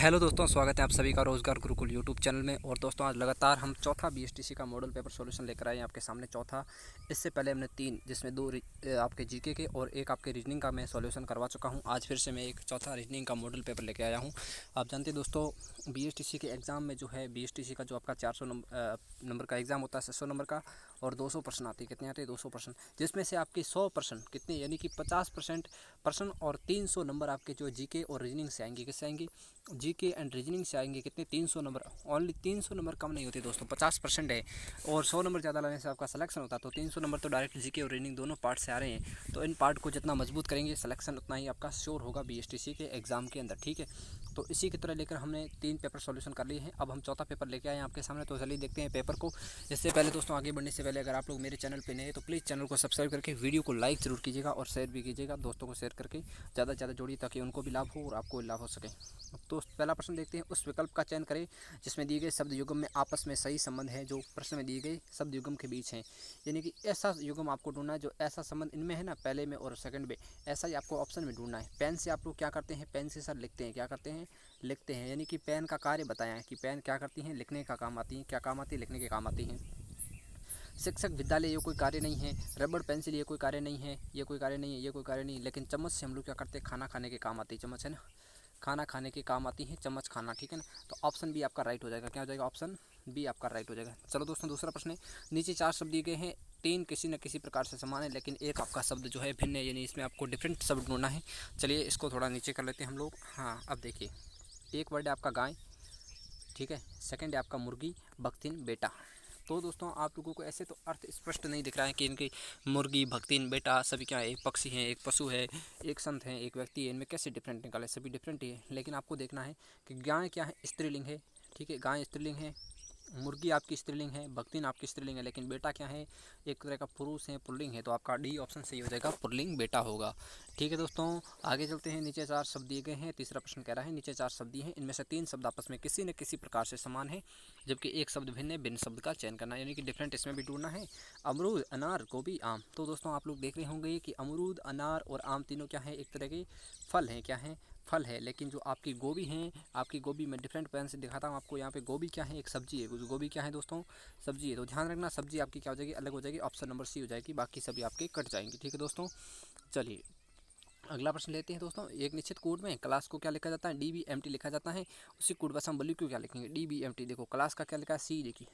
Hello दोस्तों, स्वागत है आप सभी का रोजगार गुरुकुल यूट्यूब चैनल में। और दोस्तों आज लगातार हम चौथा बीएसटीसी का मॉडल पेपर सॉल्यूशन लेकर आए हैं आपके सामने। चौथा, इससे पहले हमने तीन, जिसमें दो आपके जीके के और एक आपके रीजनिंग का मैं सॉल्यूशन करवा चुका हूं। आज फिर से मैं एक चौथा रीजनिंग का मॉडल पेपर लेकर आया हूं। आप जानते हैं दोस्तों, बीएसटीसी के एग्ज़ाम में जो है बीएसटीसी का जो आपका 400 नंबर का एग्ज़ाम होता है, 600 नंबर का, और 200 प्रश्न आते हैं। कितने आते हैं? 200 प्रश्न, जिसमें से आपके 100 प्रश्न कितने, यानी कि 50% प्रश्न और 300 नंबर आपके जो जीके और रीजनिंग से आएंगे। किससे आएंगे? जीके एंड रीजनिंग से आएंगे। कितने? 300 नंबर। ओनली 300 नंबर कम नहीं होते दोस्तों, 50% है, और 100 नंबर ज़्यादा लाने से आपका सिलेक्शन होता है। तो 300 नंबर तो डायरेक्ट जीके और रीजनिंग दोनों पार्ट से आ रहे हैं। तो इन पार्ट को जितना मजबूत करेंगे, सिलेक्शन उतना ही आपका श्योर होगा बीएसटीसी के एग्ज़ाम के अंदर। ठीक है, तो इसी की तरह लेकर हमने 3 पेपर सॉल्यूशन कर लिए हैं। अब हम चौथा पेपर लेके आए हैं आपके सामने। तो चलिए देखते हैं पेपर को। इससे पहले दोस्तों, आगे बढ़ने से पहले अगर आप लोग मेरे चैनल पे नए हैं तो प्लीज़ चैनल को सब्सक्राइब करके वीडियो को लाइक ज़रूर कीजिएगा और शेयर भी कीजिएगा। दोस्तों को शेयर करके ज़्यादा से ज़्यादा जोड़िए ताकि उनको भी लाभ हो और आपको भी लाभ हो सके। तो पहला प्रश्न देखते हैं। उस विकल्प का चयन करें जिसमें दिए गए शब्द युग्म में आपस में सही संबंध है जो प्रश्न में दिए गए शब्द युग्म के बीच हैं। यानी कि ऐसा युग्म आपको ढूंढना है जो ऐसा संबंध इनमें है ना, पहले में और सेकंड में, ऐसा ही आपको ऑप्शन में ढूंढना है। पेन से आप लोग क्या करते हैं? पेन से सर लिखते हैं। क्या करते हैं? लिखते हैं। यानी कि पेन का कार्य बताया है कि पेन क्या करती हैं? लिखने का काम आती हैं। क्या काम आती है? लिखने के काम आती हैं। शिक्षक विद्यालय ये कोई कार्य नहीं है। रबड़ पेंसिल ये कोई कार्य नहीं है। ये कोई कार्य नहीं है। ये कोई कार्य नहीं है। लेकिन चम्मच से हम लोग क्या करते हैं? खाना खाने के काम आती है। चम्मच है ना, खाना खाने के काम आती है चम्मच, खाना। ठीक है ना, तो ऑप्शन बी आपका राइट हो जाएगा। क्या हो जाएगा? ऑप्शन बी आपका राइट हो जाएगा। चलो दोस्तों, दूसरा प्रश्न है। नीचे 4 शब्द दिए गए हैं, 3 किसी न किसी प्रकार से समान है लेकिन एक आपका शब्द जो है भिन्न है, यानी इसमें आपको डिफरेंट शब्द ढूंढना है। चलिए इसको थोड़ा नीचे कर लेते हैं हम लोग। हाँ, अब देखिए, एक वर्ड है आपका गाय, ठीक है। सेकंड है आपका मुर्गी, भक्तिन, बेटा। तो दोस्तों आप लोगों को ऐसे तो अर्थ स्पष्ट नहीं दिख रहा है कि इनकी मुर्गी, भक्तिन, बेटा सभी क्या है? एक पक्षी हैं, एक पशु है, एक संत है, एक व्यक्ति है। इनमें कैसे डिफरेंट निकाले? सभी डिफरेंट ही है। लेकिन आपको देखना है कि गाय क्या है? स्त्रीलिंग है। ठीक है, गाय स्त्रीलिंग है। मुर्गी आपकी स्त्रीलिंग है, भक्तिन आपकी स्त्रीलिंग है, लेकिन बेटा क्या है? एक तरह का पुरुष है, पुल्लिंग है। तो आपका डी ऑप्शन सही हो जाएगा, पुल्लिंग बेटा होगा। ठीक है दोस्तों, आगे चलते हैं। नीचे 4 शब्द दिए गए हैं। तीसरा प्रश्न कह रहा है नीचे 4 शब्द दिए हैं, इनमें से 3 शब्द आपस में किसी न किसी प्रकार से समान है जबकि एक शब्द भिन्न है। भिन्न शब्द का चयन करना, यानी कि डिफरेंट इसमें भी ढूंढना है। अमरूद, अनार, गोभी, आम। तो दोस्तों आप लोग देख रहे होंगे कि अमरूद, अनार और आम तीनों क्या है? एक तरह के फल हैं। क्या है? फल है। लेकिन जो आपकी गोभी है, आपकी गोभी में डिफरेंट पेन से दिखाता हूँ आपको। यहाँ पे गोभी क्या है? एक सब्जी है। गोभी क्या है दोस्तों? सब्जी है। तो ध्यान रखना, सब्जी आपकी क्या हो जाएगी? अलग हो जाएगी। ऑप्शन नंबर सी हो जाएगी, बाकी सभी आपके कट जाएंगे। ठीक है दोस्तों, चलिए अगला प्रश्न लेते हैं दोस्तों। एक निश्चित कोड में क्लास को क्या लिखा जाता है? DBMT लिखा जाता है। उसी कोड बस हम वैल्यू क्यों क्या लिखेंगे? DBMT। देखो क्लास का क्या लिखा है? सी लिखी,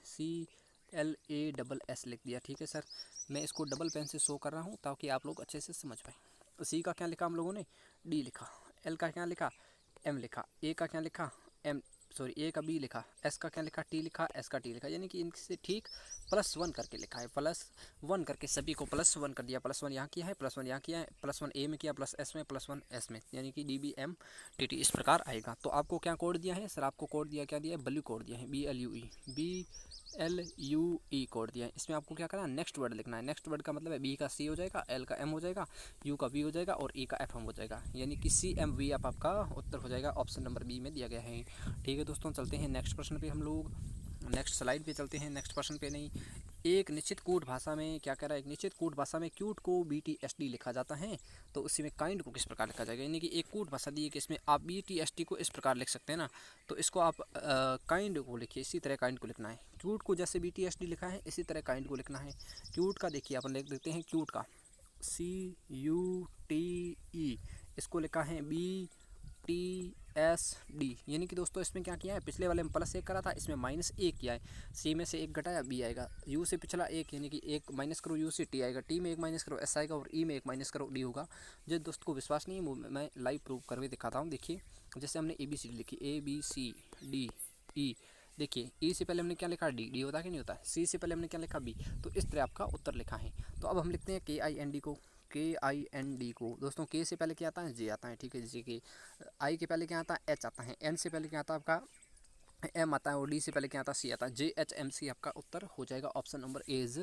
CLASS लिख दिया। ठीक है सर, मैं इसको डबल पेन से शो कर रहा हूँ ताकि आप लोग अच्छे से समझ पाए। सी का क्या लिखा हम लोगों ने? डी लिखा। एल का क्या लिखा? एम लिखा। ए का क्या लिखा? एम, सॉरी, ए का बी लिखा। एस का क्या लिखा? टी लिखा। एस का टी लिखा। यानी कि इनसे ठीक +1 करके लिखा है। +1 करके सभी को +1 कर दिया। +1 यहाँ किया है, +1 यहाँ किया है, +1 ए में किया, प्लस एस में, +1 एस में, यानी कि DBMTT इस प्रकार आएगा। तो आपको क्या कोड दिया है? सर आपको कोड दिया, क्या दिया है? BLUE कोड दिया है, BLUE कोड दिया है। इसमें आपको क्या करना है? नेक्स्ट वर्ड लिखना है। नेक्स्ट वर्ड का मतलब है बी का सी हो जाएगा, एल का एम हो जाएगा, यू का वी हो जाएगा और ई का एफ एम हो जाएगा, यानी कि CMV आपका उत्तर हो जाएगा। ऑप्शन नंबर बी में दिया गया है। ठीक है दोस्तों, चलते हैं नेक्स्ट प्रश्न पे हम लोग। नेक्स्ट स्लाइड पे चलते हैं, नेक्स्ट प्रश्न पे नहीं। एक निश्चित कूट भाषा में क्या कह रहा है? एक निश्चित कूट भाषा में क्यूट को BTSD लिखा जाता है, तो उसी में काइंड को किस प्रकार लिखा जाएगा? यानी कि एक कूट भाषा दी है कि इसमें आप BTSD को इस प्रकार लिख सकते हैं ना, तो इसको आप काइंड को लिखिए, इसी तरह काइंड को लिखना है। क्यूट को जैसे BTSD लिखा है इसी तरह काइंड को लिखना है। क्यूट का देखिए अपन लिख देते हैं, क्यूट का CUTE, इसको लिखा है BTSD। यानी कि दोस्तों इसमें क्या किया है? पिछले वाले में +1 करा था, इसमें -1 किया है। सी में से 1 घटाया, बी आएगा। यू से पिछला 1, यानी कि 1 माइनस करो यू से टी आएगा, टी में 1 माइनस करो एस आएगा और ई में 1 माइनस करो डी होगा। जो दोस्त को विश्वास नहीं है मैं लाइव प्रूव करके दिखाता हूँ। देखिए जैसे हमने ABCD लिखी, ABCDE, देखिए ई से पहले हमने क्या लिखा? डी होता है कि नहीं होता है। सी से पहले हमने क्या लिखा? बी। तो इस तरह आपका उत्तर लिखा है। तो अब हम लिखते हैं KIND को। KIND को दोस्तों, के से पहले क्या आता है? जे आता है। ठीक है, जी के। आई के पहले क्या आता है? एच आता है। एन से पहले क्या आता है आपका? एम आता है। और डी से पहले क्या आता है? सी आता है। JHMC आपका उत्तर हो जाएगा। Option number A is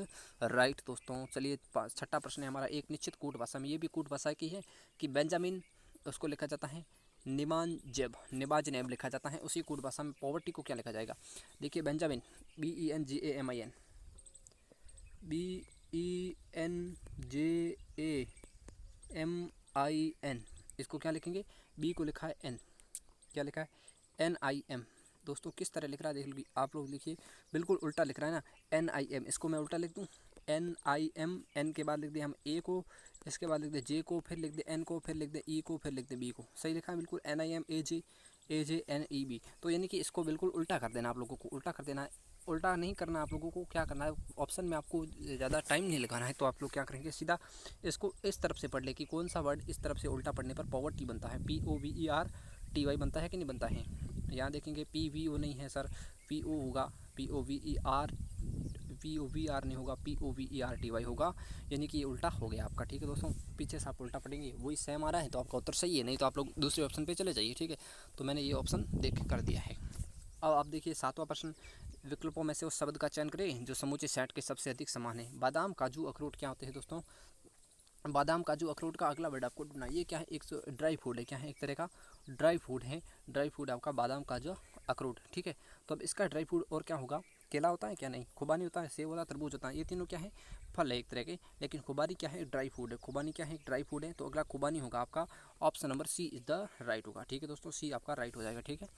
right दोस्तों। चलिए छठा प्रश्न है हमारा। एक निश्चित कूट भाषा में, ये भी कूट भाषा की है कि बेंजामिन, उसको लिखा जाता है निबाजनेब लिखा जाता है। उसी कूट भाषा में पॉवर्टी को क्या लिखा जाएगा? देखिए बेंजामिन, BENJAMIN, BENJAMIN, इसको क्या लिखेंगे? बी को लिखा है एन, क्या लिखा है? NIM दोस्तों किस तरह लिख रहा है देख लीजिए आप लोग, लिखिए बिल्कुल उल्टा लिख रहा है ना NIM, इसको मैं उल्टा लिख दूँ NIM, N के बाद लिख दिया हम A को, इसके बाद लिख दे J को, फिर लिख दे N को, फिर लिख दे E को, फिर लिख दे B को। सही लिखा है बिल्कुल NIM AJNEB। तो यानी कि इसको बिल्कुल उल्टा कर देना, आप लोगों को उल्टा कर देना है। उल्टा नहीं करना आप लोगों को, क्या करना है ऑप्शन में आपको ज़्यादा टाइम नहीं लगाना है। तो आप लोग क्या करेंगे, सीधा इसको इस तरफ से पढ़ ले कि कौन सा वर्ड इस तरफ से उल्टा पढ़ने पर पॉवर्टी बनता है, POVERTY बनता है कि नहीं बनता है। यहाँ देखेंगे PVO नहीं है सर, PO होगा, POVER नहीं होगा, POVERTY होगा, यानी कि ये उल्टा हो गया आपका। ठीक है दोस्तों, पीछे से आप उल्टा पढ़ेंगे वही सेम आ रहा है तो आपका उत्तर सही है, नहीं तो आप लोग दूसरे ऑप्शन पे चले जाइए। ठीक है, तो मैंने ये ऑप्शन देख कर दिया है। अब आप देखिए 7वां प्रश्न, विकल्पों में से उस शब्द का चयन करें जो समूचे सेट के सबसे अधिक समान है। बादाम, काजू, अखरोट क्या होते हैं दोस्तों। बादाम, काजू, अखरोट का अगला वर्ड आपको ढूंढना। ये क्या है, एक ड्राई फूड है, क्या है, एक तरह का ड्राई फूड है। ड्राई फूड आपका बादाम, काजू, अखरोट। ठीक है, तो अब इसका ड्राई फूड और क्या होगा, केला होता है क्या, नहीं, खुबानी होता है, सेब होता है, तरबूज होता है, ये तीनों क्या है, फल है एक तरह के। लेकिन खुबानी क्या है, ड्राई फूड है। खुबानी क्या है, ड्राई फूड है, तो अगला खुबानी होगा आपका। Option number C is the right होगा। ठीक है दोस्तों, सी आपका राइट हो जाएगा। ठीक है,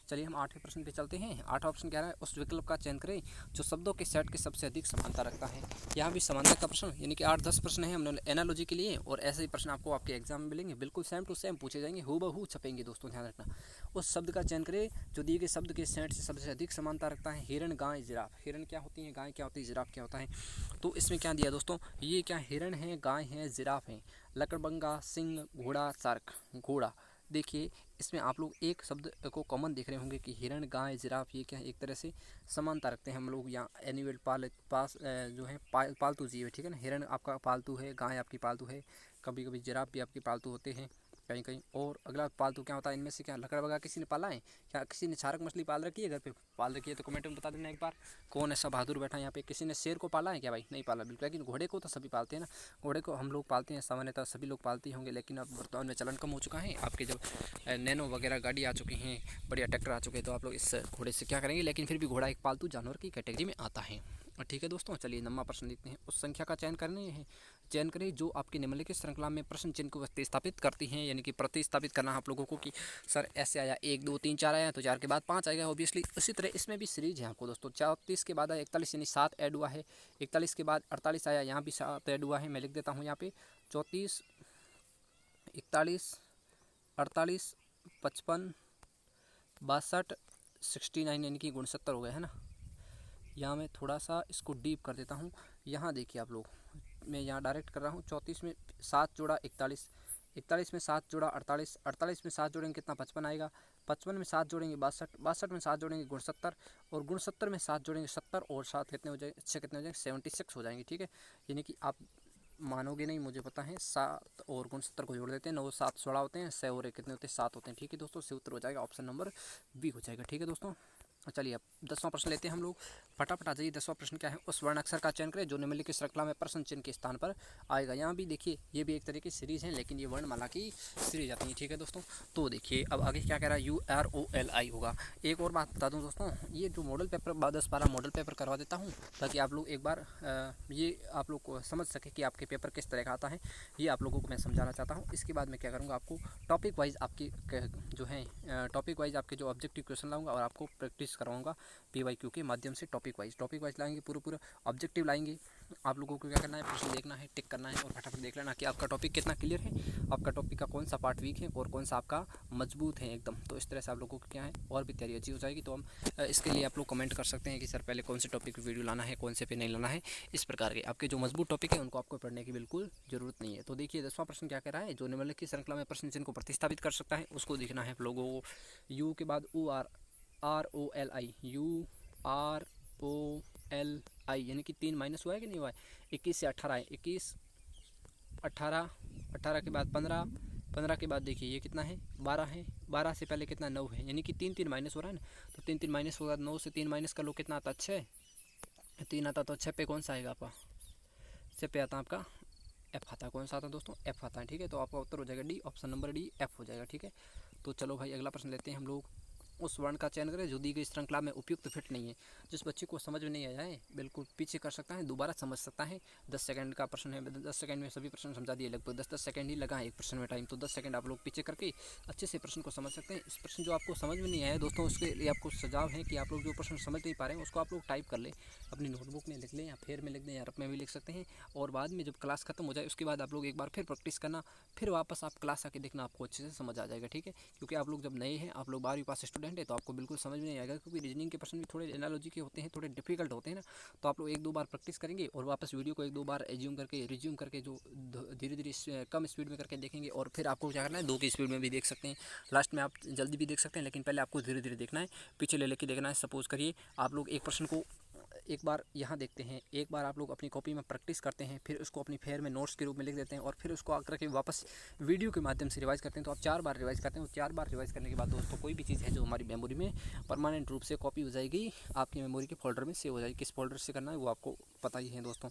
चलिए हम 8वें प्रश्न पे चलते हैं। 8वां ऑप्शन कह रहा है उस विकल्प का चयन करें जो शब्दों के सेट के सबसे अधिक समानता रखता है। यहाँ भी समानता का प्रश्न, यानी कि 8-10 प्रश्न है हमने एनालॉजी के लिए, और ऐसे ही प्रश्न आपको आपके एग्जाम में मिलेंगे, बिल्कुल सेम टू सेम पूछे जाएंगे, हूबहू छपेंगे दोस्तों, ध्यान रखना। उस शब्द का चयन करें जो दिए गए शब्द के सेट से सबसे अधिक समानता रखता है। हिरण, गाय, जिराफ। हिरण क्या होती है, गाय क्या होती है, जिराफ क्या होता है। तो इसमें क्या दिया दोस्तों, ये क्या हिरण है, गाय है, जिराफ है, लकड़बंगा, सिंह, घोड़ा, शार्क, घोड़ा। देखिए इसमें आप लोग एक शब्द को कॉमन देख रहे होंगे कि हिरण, गाय, जिराफ, ये क्या है, एक तरह से समानता रखते हैं हम लोग। यहाँ एनिमल जो है पालतू जीव है। ठीक है ना, हिरण आपका पालतू है, गाय आपकी पालतू है, कभी कभी जिराफ भी आपकी पालतू होते हैं कहीं कहीं। और अगला पालतू क्या होता है इनमें से, क्या लकड़बगा किसी ने पाला है क्या, किसी ने क्षारक मछली पाल रखी है घर पे, पाल रखी है तो कमेंट में बता देना एक बार। कौन ऐसा बहादुर बैठा है यहाँ पे, किसी ने शेर को पाला है क्या भाई, नहीं पाला बिल्कुल। लेकिन घोड़े को तो सभी पालते हैं ना, घोड़े को हम लोग पालते हैं, सामान्यतः सभी लोग पालते होंगे, लेकिन अब वर्तमान में चलन कम हो चुका है। आपके जब नैनो वगैरह गाड़ी आ चुकी हैं, बढ़िया ट्रैक्टर आ चुके हैं, तो आप लोग इस घोड़े से क्या करेंगे, लेकिन फिर भी घोड़ा एक पालतू जानवर की कैटेगरी में आता है। ठीक है दोस्तों, चलिए 9वां प्रश्न देखते हैं। उस संख्या का चयन करें जो आपकी निम्नलिखित श्रृंखला में प्रश्न चिन्ह को प्रतिस्थापित करती हैं। यानी कि प्रतिस्थापित करना है आप लोगों को कि सर ऐसे आया 1 2 3 4 आया तो 4 के बाद 5 आएगा ऑब्वियसली। उसी तरह इसमें भी सीरीज है आपको दोस्तों। 34 के बाद आया 41, यानी 7 ऐड हुआ है। 41 के बाद 48 आया, यहाँ भी 7 ऐड हुआ है। मैं लिख देता हूँ यहाँ पे 34, 41, 48, 55, 62, 69, यानी कि 69 हो गया है ना। यहाँ मैं थोड़ा सा इसको डीप कर देता हूँ। यहाँ देखिए आप लोग, मैं यहाँ डायरेक्ट कर रहा हूँ। 34 में 7 जोड़ा 41, 41 में 7 जोड़ा 48, 48 में 7 जोड़ेंगे कितना, 55 आएगा। 55 में 7 जोड़ेंगे 62, 62 में 7 जोड़ेंगे 69, और 69 में 7 जोड़ेंगे 70, और 7 कितने हो जाएंगे, 6 कितने हो जाएंगे, 76 हो जाएंगे। ठीक है, यानी कि आप मानोगे नहीं, मुझे पता है। 7 और 69 को जोड़ देते हैं, 9 7 16 होते हैं, 6 और 1 कितने होते हैं, 7 होते हैं। ठीक है दोस्तों, से उत्तर हो जाएगा ऑप्शन नंबर बी हो जाएगा। ठीक है दोस्तों, चलिए अब 10वां प्रश्न लेते हैं हम लोग। फटाफट आ जाइए। 10वां प्रश्न क्या है, उस वर्ण अक्षर का चयन करें जो निम्नलिखित श्रृंखला में प्रश्न चिन्ह के स्थान पर आएगा। यहाँ भी देखिए ये भी एक तरह की सीरीज़ है, लेकिन ये वर्णमाला की सीरीज आती है। ठीक है दोस्तों, तो देखिए अब आगे क्या कह रहा है, UROLI होगा। एक और बात बता दूँ दोस्तों, ये जो मॉडल पेपर 10-12 मॉडल पेपर करवा देता हूँ, ताकि आप लोग एक बार ये आप लोग को समझ सके कि आपके पेपर किस तरह का आता है, ये आप लोगों को मैं समझाना चाहता हूँ। इसके बाद मैं क्या करूँगा, आपको टॉपिक वाइज आपकी जो है टॉपिक वाइज आपके जो ऑब्जेक्टिव क्वेश्चन लाऊंगा, और आपको प्रैक्टिस करवाऊंगा PYQ के माध्यम से। टॉपिक वाइज लाएंगे, पूरा ऑब्जेक्टिव लाएंगे। आप लोगों को क्या करना है, प्रश्न देखना है, टिक करना है, और फटाफट देख लेना कि आपका टॉपिक कितना क्लियर है, आपका टॉपिक का कौन सा पार्ट वीक है और कौन सा आपका मजबूत है एकदम। तो इस तरह से आप लोगों को क्या है और भी तैयारी अच्छी हो जाएगी। तो हम इसके लिए आप लोग कमेंट कर सकते हैं कि सर पहले कौन से टॉपिक पर वीडियो लाना है, कौन से पे नहीं लाना है। इस प्रकार के आपके जो मजबूत टॉपिक है उनको आपको पढ़ने की बिल्कुल जरूरत नहीं है। तो देखिए 10वां प्रश्न क्या कह रहा है, जो निम्नलिखित श्रृंखला में प्रश्न चिन्ह को प्रतिस्थापित कर सकता है, उसको देखना है आप लोगों को। यू के बाद ROLI, UROLI, यानी कि 3 माइनस हुआ है कि नहीं हुआ है। 21 से 18 है, 21, 18, 18 के बाद 15, 15 के बाद देखिए ये कितना है, 12 है, 12 से पहले कितना 9 है, यानी कि 3 माइनस हो रहा है ना। तो 3 माइनस होगा, 9 से 3 माइनस कर लो कितना आता है, 6, 3 आता, तो 6 पे कौन सा आएगा आपका, 6 पे आता है आपका F आता है। कौन सा आता है दोस्तों, F आता है। ठीक है, तो आपका उत्तर हो जाएगा D, option number D, F हो जाएगा। ठीक है, तो चलो भाई अगला प्रश्न लेते हैं हम लोग। उस वर्ण का चयन करें जो दी गई श्रृंखला में उपयुक्त फिट नहीं है। जिस बच्चे को समझ में नहीं आया है बिल्कुल पीछे कर सकता है, दोबारा समझ सकता है। 10 सेकंड का प्रश्न है, 10 सेकंड में सभी प्रश्न समझा दिए, लगभग 10-10 सेकंड ही लगा है एक प्रश्न में टाइम, तो 10 सेकंड आप लोग पीछे करके अच्छे से प्रश्न को समझ सकते हैं। इस प्रश्न जो आपको समझ में नहीं आया दोस्तों, उसके लिए आपको सुझाव है कि आप लोग जो प्रश्न समझ नहीं पा रहे हैं उसको आप लोग टाइप कर लें, अपनी नोटबुक में लिख लें या फेयर में लिख दें या रफ में भी लिख सकते हैं। और बाद में जब क्लास खत्म हो जाए उसके बाद आप लोग एक बार फिर प्रैक्टिस करना, फिर वापस आप क्लास आके देखना, आपको अच्छे से समझ आ जाएगा। ठीक है, क्योंकि आप लोग जब नए हैं, आप लोग 12वीं पास स्टूडेंट है, तो आपको बिल्कुल समझ में नहीं आएगा, क्योंकि रीजनिंग के प्रश्न भी थोड़े एनालॉजी के होते हैं, थोड़े डिफिकल्ट होते हैं ना। तो आप लोग 1-2 बार प्रैक्टिस करेंगे और वापस वीडियो को 1-2 बार रिज्यूम करके जो धीरे धीरे कम स्पीड में करके देखेंगे, और फिर आपको क्या करना है 2 की स्पीड में भी देख सकते हैं, लास्ट में आप जल्दी भी देख सकते हैं, लेकिन पहले आपको धीरे धीरे देखना है, पीछे ले लेके देखना है। सपोज करिए आप लोग एक प्रश्न को एक बार यहाँ देखते हैं, एक बार आप लोग अपनी कॉपी में प्रैक्टिस करते हैं, फिर उसको अपनी फेयर में नोट्स के रूप में लिख देते हैं, और फिर उसको आकर के वापस वीडियो के माध्यम से रिवाइज करते हैं। तो आप 4 बार रिवाइज करते हैं, और 4 बार रिवाइज करने के बाद दोस्तों कोई भी चीज़ है जो हमारी मेमोरी में परमानेंट रूप से कॉपी हो जाएगी, आपकी मेमोरी के फोल्डर में सेव हो जाएगी। किस फोल्डर से करना है वो आपको पता ही है दोस्तों।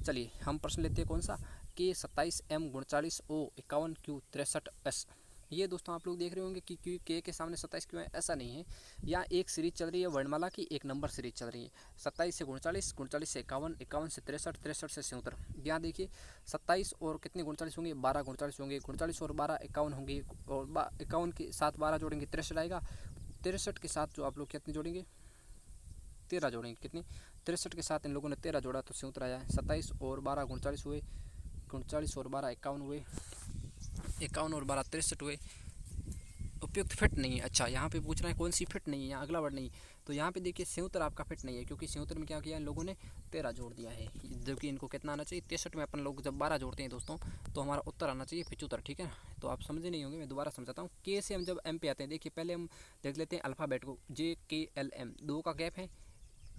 चलिए हम प्रश्न लेते हैं कौन सा, K27M 39O 51Q 63S। ये दोस्तों आप लोग देख रहे होंगे कि क्यू के सामने 27 क्यों है, ऐसा नहीं है। यहाँ एक सीरीज चल रही है वर्णमाला की, एक नंबर सीरीज चल रही है। 27 से 39, 39 से 51, 51 से 63, 63 से 77। यहाँ देखिए 27 और कितने 39 होंगे, 12 39 होंगे, 39 और 12 51 होंगे, और 51 के साथ 12 जोड़ेंगे 63 आएगा। 63 के साथ जो आप लोग कितने जोड़ेंगे, 13 जोड़ेंगे। कितने, 63 के साथ इन लोगों ने 13 जोड़ा तो 77 आया है। 27 और 12 39 हुए, 39 और 12 51 हुए, 51 और 12 63 हुए। उपयुक्त फिट नहीं है। अच्छा, यहाँ पे पूछ रहा है कौन सी फिट नहीं है, यहाँ अगला वर्ड नहीं। तो यहाँ पे देखिए 77 आपका फिट नहीं है, क्योंकि 77 में क्या किया इन लोगों ने 13 जोड़ दिया है, जबकि इनको कितना आना चाहिए 63 में। अपन लोग जब 12 जोड़ते हैं दोस्तों तो हमारा उत्तर आना चाहिए 75। ठीक है, तो आप समझे नहीं होंगे, मैं दोबारा समझाता हूँ। के से हम जब एम पे आते हैं, देखिए पहले हम देख लेते हैं अल्फ़ाबेट को, JKLM, 2 का गैप है,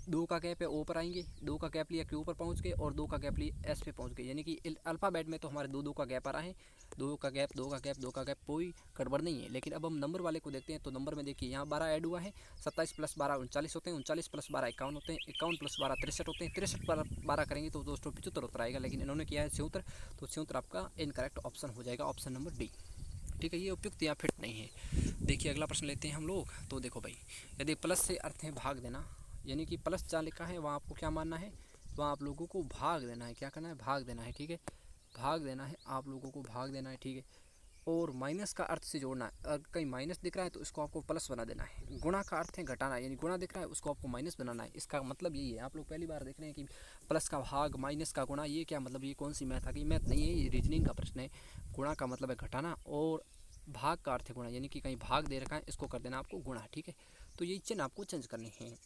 2 का गैप है ओ पर आएंगे, 2 का गैप लिया क्यू पर पहुंच गए, और 2 का गैप लिया एस पे पहुंच गए। यानी कि अल्फ़ाबेट में तो हमारे 2-2 का गैप आ रहा है, 2 का गैप 2 का गैप 2 का गैप, कोई गड़बड़ नहीं है। लेकिन अब हम नंबर वाले को देखते हैं, तो नंबर में देखिए यहाँ 12 ऐड हुआ है, 27 + 12 39 होते हैं, 39 + 12 51 होते हैं, 51 + 12 63 होते हैं, 63 पर 12 करेंगे तो दोस्तों 75 उत्तर आएगा, लेकिन इन्होंने किया है 76, तो 76 आपका इनकरेक्ट ऑप्शन हो जाएगा, ऑप्शन नंबर डी। ठीक है, ये उपयुक्त या फिट नहीं है। देखिए अगला प्रश्न लेते हैं हम लोग। तो देखो भाई, यदि प्लस से अर्थ है भाग देना, यानी कि प्लस जहाँ लिखा है वहाँ आपको क्या मानना है, वहाँ आप लोगों को भाग देना है। क्या करना है, भाग देना है। ठीक है, भाग देना है, आप लोगों को भाग देना है। ठीक है, और माइनस का अर्थ से जोड़ना है, अगर कहीं माइनस दिख रहा है तो इसको आपको प्लस बना देना है। गुणा का अर्थ है घटाना, यानी गुणा दिख रहा है उसको आपको माइनस बनाना है। इसका मतलब यही है, आप लोग पहली बार देख रहे हैं कि प्लस का भाग माइनस का गुणा, ये क्या मतलब, ये कौन सी मैथ आ गई, मैथ नहीं है, ये रीजनिंग का प्रश्न है। गुणा का मतलब है घटाना, और भाग का अर्थ है गुणा, यानी कि कहीं भाग दे रखा है इसको कर देना आपको गुणा। ठीक है, तो ये चिन्ह आपको चेंज करने हैं।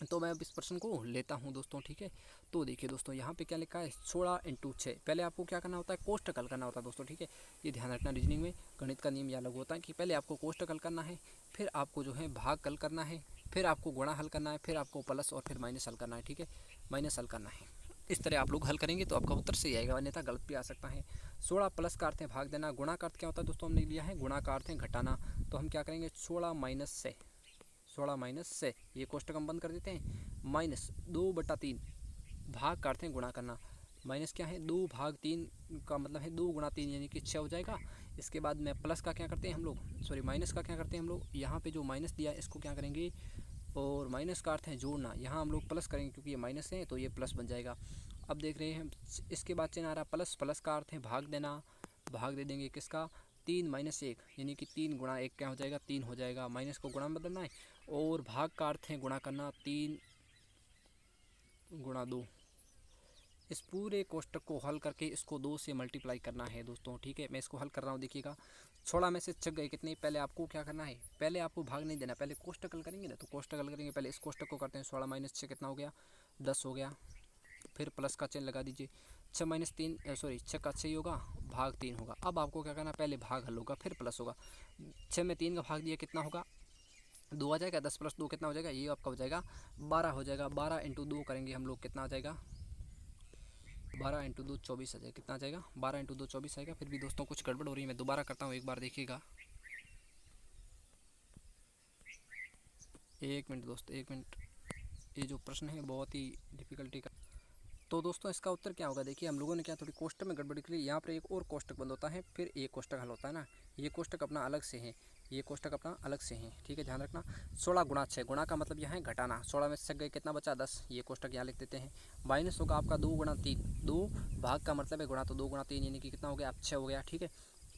तो मैं अब इस प्रश्न को लेता हूँ दोस्तों। ठीक है, तो देखिए दोस्तों यहाँ पे क्या लिखा है, 16 × 6। पहले आपको क्या करना होता है, कोष्टक हल करना होता है दोस्तों। ठीक है, ये ध्यान रखना, रीजनिंग में गणित का नियम यह अलग होता है कि पहले आपको कोष्टक हल करना है, फिर आपको जो है भाग हल करना है, फिर आपको गुणा हल करना है, फिर आपको प्लस और फिर माइनस हल करना है। ठीक है, माइनस हल करना है। इस तरह आप लोग हल करेंगे तो आपका उत्तर सही आएगा, अन्यथा गलत भी आ सकता है। 16 प्लस का अर्थ है भाग देना, गुणा का अर्थ क्या होता है दोस्तों, हमने लिया है गुणा का अर्थ है घटाना। तो हम क्या करेंगे, 16 माइनस से ये कोष्टक हम बंद कर देते हैं, माइनस 2/3, भाग का अर्थ है गुणा करना, माइनस क्या है 2/3 का मतलब है 2 × 3 यानी कि 6 हो जाएगा। इसके बाद में प्लस का क्या करते हैं हम लोग, सॉरी माइनस का क्या करते हैं हम लोग, यहाँ पे जो माइनस दिया है इसको क्या करेंगे, और माइनस का अर्थ है जोड़ना, यहाँ हम लोग प्लस करेंगे क्योंकि ये माइनस है तो ये प्लस बन जाएगा। अब देख रहे हैं इसके बाद चिन्ह आ रहा प्लस, प्लस का अर्थ है भाग देना, भाग दे देंगे किसका, 3 - 1, यानी कि 3 × 1 क्या हो जाएगा, 3 हो जाएगा। माइनस को गुणा में बदलना है, और भाग का अर्थ है गुणा करना, 3 × 2। इस पूरे कोष्टक को हल करके इसको 2 से मल्टीप्लाई करना है दोस्तों। ठीक है, मैं इसको हल कर रहा हूँ, देखिएगा 16 में से छक गए कितने। पहले आपको क्या करना है, पहले आपको भाग नहीं देना, पहले कोष्टक हल करेंगे ना, तो कोष्टक हल करेंगे, पहले इस कोष्टक को करते हैं। 16 - 6 कितना हो गया, 10 हो गया। फिर प्लस का चिन्ह लगा दीजिए, 6 - 3 सॉरी 6 का 6 होगा, भाग 3 होगा। अब आपको क्या करना, पहले भाग हल होगा फिर प्लस होगा। 6 में 3 का भाग दिया कितना होगा, 2 आ जाएगा। 10 + 2 कितना हो जाएगा, ये आपका हो जाएगा 12 हो जाएगा। 12 × 2 करेंगे हम लोग, कितना आ जाएगा, 12 × 2 24 आ जाएगा। कितना आ जाएगा, 12 × 2 24 आएगा। फिर भी दोस्तों कुछ गड़बड़ हो रही है, मैं दोबारा करता हूँ, एक बार देखिएगा। 1 मिनट दोस्त, 1 मिनट। ये जो प्रश्न है बहुत ही डिफ़िकल्टी का। तो दोस्तों इसका उत्तर क्या होगा, देखिए हम लोगों ने क्या थोड़ी कोष्टक में गड़बड़ी करी। यहाँ पर एक और कोष्टक बंद होता है, फिर एक कोष्टक हल होता है ना, ये कोष्टक अपना अलग से है। ये कोष्टक अपना अलग से है, ठीक है, ध्यान रखना। 16 गुणा 6, गुणा का मतलब यहाँ है घटाना, 16 में से गए कितना बचा 10, ये कोष्टक यहाँ लिख देते हैं। माइनस होगा आपका 2 गुणा 3, 2 भाग का मतलब है गुणा, तो 2 गुणा 3 यानी कि कितना हो गया, अब 6 हो गया, ठीक है।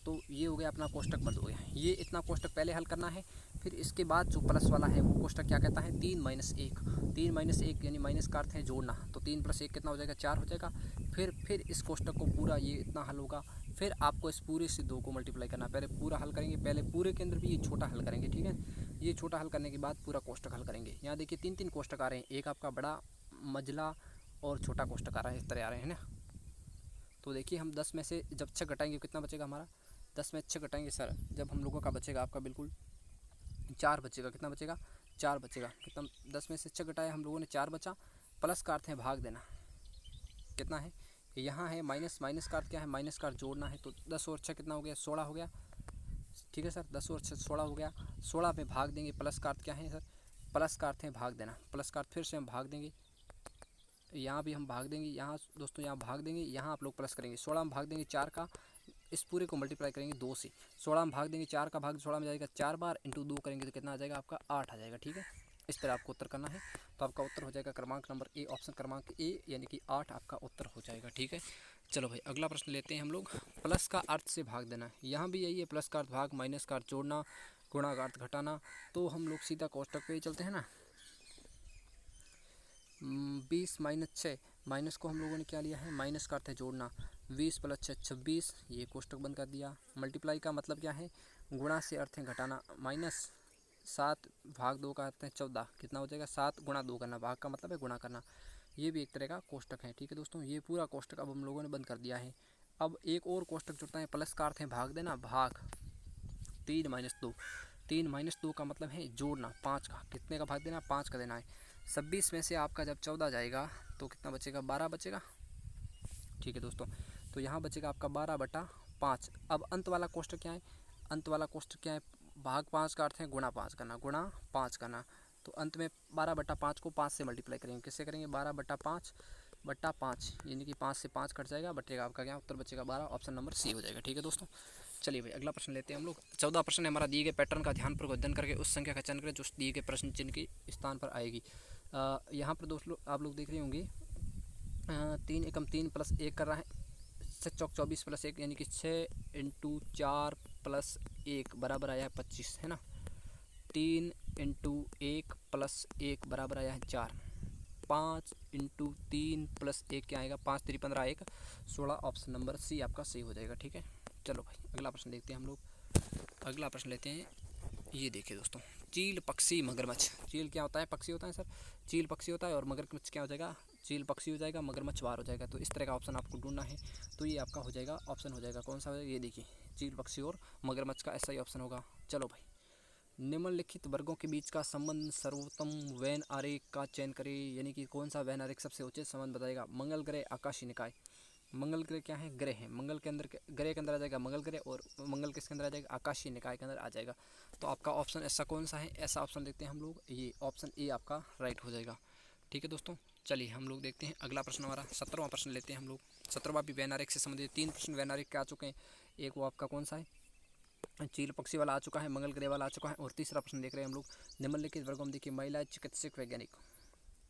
तो ये हो गया अपना कोष्टक बंद हो गया। ये इतना कोष्टक पहले हल करना है, फिर इसके बाद जो प्लस वाला है वो कोष्टक क्या कहता है, 3 माइनस 1, 3 माइनस 1 यानी माइनस का अर्थ है जोड़ना, तो 3 प्लस 1 कितना हो जाएगा, 4 हो जाएगा। फिर इस कोष्टक को पूरा ये इतना हल होगा, फिर आपको इस पूरे से 2 को मल्टीप्लाई करना, पहले पूरा हल करेंगे, पहले पूरे के अंदर भी ये छोटा हल करेंगे, ठीक है। ये छोटा हल करने के बाद पूरा कोष्टक हल करेंगे। यहाँ देखिए 3 कोष्टक आ रहे हैं, एक आपका बड़ा मझला और छोटा कोष्टक आ रहा है, इस तरह आ रहे हैं ना। तो देखिए हम 10 में से जब 6 घटाएंगे कितना बचेगा हमारा, 10 में 6 घटाएंगे सर, जब हम लोगों का बचेगा आपका बिल्कुल 4 बचेगा, कितना बचेगा, 4 बचेगा। कितना, 10 में से 6 घटाया हम लोगों ने, 4 बचा। प्लस का अर्थ है भाग देना, कितना है यहाँ है माइनस, माइनस का अर्थ क्या है, माइनस का अर्थ जोड़ना है, तो 10 और 6 कितना हो गया, 16 हो गया, ठीक है सर। 10 और 6 16 हो गया, 16 पे भाग देंगे, प्लस का अर्थ क्या है सर, प्लस का अर्थ है भाग देना, प्लस का अर्थ फिर से हम भाग देंगे, यहाँ भी हम भाग देंगे, यहाँ दोस्तों यहाँ भाग देंगे, यहाँ आप लोग प्लस करेंगे। 16 में भाग देंगे 4 का, इस पूरे को मल्टीप्लाई करेंगे 2 से, 16 में भाग देंगे 4 का भाग 16 में जाएगा 4 बार, इंटू 2 करेंगे तो कितना आ जाएगा आपका 8 आ जाएगा, ठीक है। इस तरह आपको उत्तर करना है, तो आपका उत्तर हो जाएगा क्रमांक नंबर ए, ऑप्शन क्रमांक ए यानी कि 8 आपका उत्तर हो जाएगा, ठीक है। चलो भाई अगला प्रश्न लेते हैं हम लोग। प्लस का अर्थ से भाग देना, यहाँ भी यही है, प्लस का अर्थ भाग, माइनस का अर्थ जोड़ना, गुणा का अर्थ घटाना। तो हम लोग सीधा कोष्टक पे ही चलते हैं ना। 20 माइनस 6, माइनस को हम लोगों ने क्या लिया है, माइनस का अर्थ है जोड़ना, 20 प्लस 6 26, ये कोष्टक बंद कर दिया। मल्टीप्लाई का मतलब क्या है, गुणा से अर्थ है घटाना, माइनस 7 भाग 2 का अर्थ है 14, कितना हो जाएगा 7 गुणा 2 करना, भाग का मतलब है गुणा करना। ये भी एक तरह का कोष्टक है, ठीक है दोस्तों। ये पूरा कोष्टक अब हम लोगों ने बंद कर दिया है। अब एक और कोष्टक जुड़ता है, प्लस का अर्थ है भाग देना, भाग 3 माइनस 2, 3 माइनस 2 का मतलब है जोड़ना, 5 का, कितने का भाग देना, 5 का देना है। 26 में से आपका जब 14 जाएगा तो कितना बचेगा, 12 बचेगा, ठीक है दोस्तों। तो यहाँ बचेगा आपका 12/5। अब अंत वाला कोष्टक क्या है, अंत वाला कोष्टक क्या है, भाग 5 का अर्थ है गुणा 5 करना, गुणा 5 करना। तो अंत में 12/5 को 5 से मल्टीप्लाई करेंगे, किससे करेंगे, 12/5 यानी कि 5 से 5 कट जाएगा, बचेगा आपका क्या, उत्तर बचेगा 12, ऑप्शन नंबर सी हो जाएगा, ठीक है दोस्तों। चलिए भाई अगला प्रश्न लेते हैं हम लोग। 14 प्रश्न हमारा दिए गए पैटर्न का ध्यानपूर्वक अध्ययन करके उस संख्या का चयन करें जो दिए गए प्रश्न चिन्ह के स्थान पर आएगी। यहाँ पर दोस्तों आप लोग देख रहे होंगे 3 एकम 3 प्लस 1 कर रहा है, 6 चौक 24 प्लस 1 यानी कि 6 इंटू 4 प्लस 1 बराबर आया है 25, है ना। 3 इंटू 1 प्लस 1 बराबर आया है 4, 5 इंटू 3 प्लस 1 क्या आएगा, 5 3 15 1 16, ऑप्शन नंबर सी आपका सही हो जाएगा, ठीक है। चलो भाई अगला प्रश्न देखते हैं हम लोग। अगला प्रश्न लेते हैं, ये देखिए दोस्तों, चील पक्षी मगरमच्छ। चील क्या होता है, पक्षी होता है सर, चील पक्षी होता है, और मगरमच्छ क्या हो जाएगा, चील पक्षी हो जाएगा, मगरमच्छ बाहर हो जाएगा। तो इस तरह का ऑप्शन आपको ढूंढना है, तो ये आपका हो जाएगा, ऑप्शन हो जाएगा कौन सा हो जाएगा, ये देखिए चील पक्षी और मगरमच्छ का ऐसा ही ऑप्शन होगा। चलो भाई, निम्नलिखित वर्गों के बीच का संबंध सर्वोत्तम वैन आरेख का चयन करें, यानी कि कौन सा वैन आरेख सबसे उचित संबंध बताएगा। मंगल ग्रह, आकाशीय निकाय। मंगल ग्रह क्या है, ग्रह है, मंगल के अंदर ग्रह के अंदर आ जाएगा मंगल ग्रह, और मंगल किसके अंदर आ जाएगा, आकाशीय निकाय के अंदर आ जाएगा। तो आपका ऑप्शन ऐसा कौन सा है, ऐसा ऑप्शन देखते हैं हम लोग, ये ऑप्शन ए आपका राइट हो जाएगा, ठीक है दोस्तों। चलिए हम लोग देखते हैं अगला प्रश्न हमारा 17वां प्रश्न लेते हैं हम लोग। 17वां भी वैन आरेख से संबंधित 3 प्रश्न वैन आरेख के आ चुके हैं। एक वो आपका कौन सा है, चील पक्षी वाला आ चुका है, मंगल ग्रह वाला आ चुका है, और तीसरा प्रश्न देख रहे हैं हम लोग, निम्नलिखित वर्गों में देखिए महिला चिकित्सक वैज्ञानिक।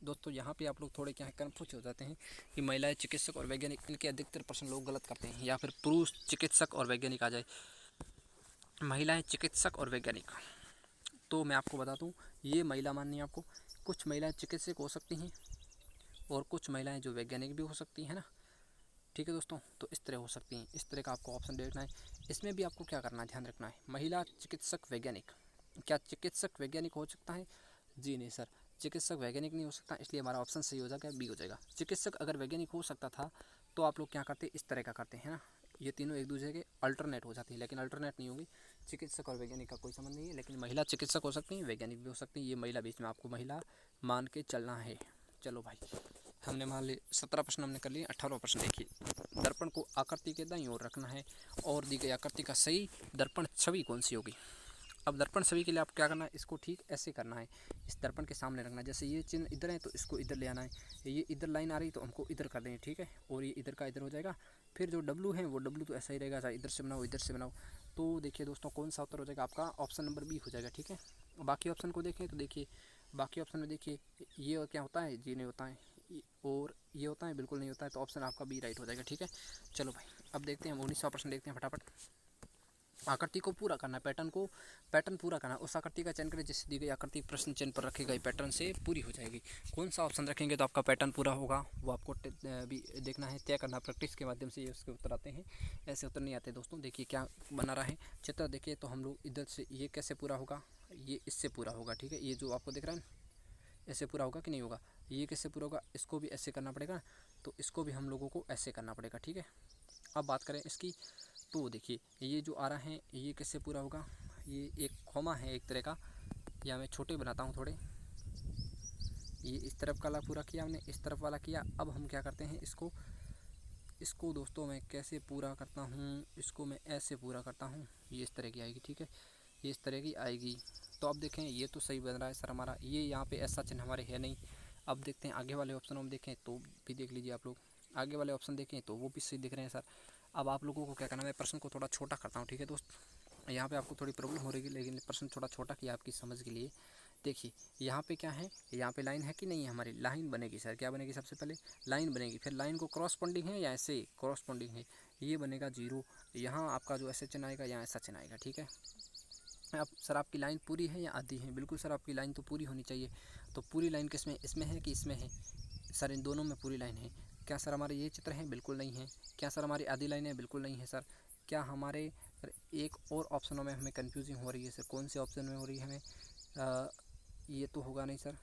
दोस्तों यहाँ पे आप लोग थोड़े क्या है कन्फ्यूज हो जाते हैं कि महिलाएं चिकित्सक और वैज्ञानिक, इनके अधिकतर प्रश्न लोग गलत करते हैं, या फिर पुरुष चिकित्सक और वैज्ञानिक आ जाए, महिलाएं चिकित्सक और वैज्ञानिक। तो मैं आपको बता दूं, ये महिला माननी है आपको, कुछ महिलाएं चिकित्सक हो सकती हैं और कुछ महिलाएं जो वैज्ञानिक भी हो सकती हैं ना, ठीक है दोस्तों। तो इस तरह हो सकती हैं, इस तरह का आपको ऑप्शन देखना है। इसमें भी आपको क्या करना है, ध्यान रखना है, महिला चिकित्सक वैज्ञानिक। क्या चिकित्सक वैज्ञानिक हो सकता है, जी नहीं सर, चिकित्सक वैज्ञानिक नहीं हो सकता, इसलिए हमारा ऑप्शन सही हो जाएगा, बी हो जाएगा। चिकित्सक अगर वैज्ञानिक हो सकता था तो आप लोग क्या करते, इस तरह का करते हैं ना, ये तीनों एक दूसरे के अल्टरनेट हो जाती है, लेकिन अल्टरनेट नहीं होगी, चिकित्सक और वैज्ञानिक का कोई संबंध नहीं है। लेकिन महिला चिकित्सक हो सकती हैं, वैज्ञानिक भी हो सकती हैं, ये महिला बीच में आपको महिला मान के चलना है। चलो भाई, हमने मान ली 17 प्रश्न हमने कर लिए। 18वां प्रश्न देखिए, दर्पण को आकृति के दाईं ओर रखना है और दी गई आकृति का सही दर्पण छवि कौन सी होगी। अब दर्पण छवि के लिए आपको क्या करना है, इसको ठीक ऐसे करना है, इस दर्पण के सामने रखना है। जैसे ये चिन्ह इधर है तो इसको इधर ले आना है, ये इधर लाइन आ रही तो हमको इधर कर देंगे, ठीक है, और ये इधर का इधर हो जाएगा। फिर जो डब्लू है वो डब्लू तो ऐसा ही रहेगा, चाहे इधर से बनाओ इधर से बनाओ। तो देखिए दोस्तों कौन सा उत्तर हो जाएगा आपका, ऑप्शन नंबर बी हो जाएगा। ठीक है, बाकी ऑप्शन को देखें तो देखिए बाकी ऑप्शन में देखिए ये क्या होता है, जी नहीं होता है, और ये होता है बिल्कुल नहीं होता है, तो ऑप्शन आपका बी राइट हो जाएगा। ठीक है, चलो भाई अब देखते हैं 19वां प्रश्न देखते हैं फटाफट। आकृति को पूरा करना है, पैटर्न पूरा करना है, उस आकृति का चयन करें जिससे दी गई आकृति प्रश्न चिन्ह पर रखे गए पैटर्न से पूरी हो जाएगी। कौन सा ऑप्शन रखेंगे तो आपका पैटर्न पूरा होगा, वो आपको भी देखना है, तय करना, प्रैक्टिस के माध्यम से ये उसके उत्तर आते हैं, ऐसे उत्तर नहीं आते दोस्तों। देखिए क्या बना रहा है चित्र, देखिए तो हम लोग इधर से ये कैसे पूरा होगा, ये इससे पूरा होगा। ठीक है, ये जो आपको दिख रहा है ऐसे पूरा होगा कि नहीं होगा, ये कैसे पूरा होगा, इसको भी ऐसे करना पड़ेगा, तो इसको भी हम लोगों को ऐसे करना पड़ेगा। ठीक है, अब बात करें इसकी, तो देखिए ये जो आ रहा है ये कैसे पूरा होगा, ये एक कॉमा है एक तरह का, या मैं छोटे बनाता हूँ थोड़े, ये इस तरफ वाला पूरा किया हमने, इस तरफ वाला किया। अब हम क्या करते हैं इसको दोस्तों मैं कैसे पूरा करता हूँ, इसको मैं ऐसे पूरा करता हूँ, ये इस तरह की आएगी। ठीक है, ये इस तरह की आएगी। तो अब देखें ये तो सही बन रहा है सर हमारा, ये यहाँ पे ऐसा चिन्ह हमारे है नहीं। अब देखते हैं आगे वाले ऑप्शन हम देखें तो भी देख लीजिए आप लोग, आगे वाले ऑप्शन देखें तो वो भी सही दिख रहे हैं सर। अब आप लोगों को क्या करना है, मैं प्रश्न को थोड़ा छोटा करता हूँ। ठीक है दोस्त, यहाँ पे आपको थोड़ी प्रॉब्लम हो रही है, लेकिन प्रश्न थोड़ा छोटा किया आपकी समझ के लिए। देखिए यहाँ पे क्या है, यहाँ पे लाइन है कि नहीं है, हमारी लाइन बनेगी सर, क्या बनेगी, सबसे पहले लाइन बनेगी, फिर लाइन को क्रॉसपोंडिंग है या ऐसे क्रॉसपोंडिंग है, ये बनेगा 0। यहाँ आपका जो ऐसे चिन्ह आएगा, यहाँ ऐसा चिन्ह आएगा। ठीक है, अब सर आपकी लाइन पूरी है या आधी है, बिल्कुल सर आपकी लाइन तो पूरी होनी चाहिए। तो पूरी लाइन किसमें, इसमें है कि इसमें है, सर इन दोनों में पूरी लाइन है। क्या सर हमारे ये चित्र है, बिल्कुल नहीं है। क्या सर हमारी आधी लाइन है, बिल्कुल नहीं है सर। क्या हमारे सर एक और ऑप्शनों में हमें कन्फ्यूजिंग हो रही है सर, कौन से ऑप्शन में हो रही है हमें, ये तो होगा नहीं सर,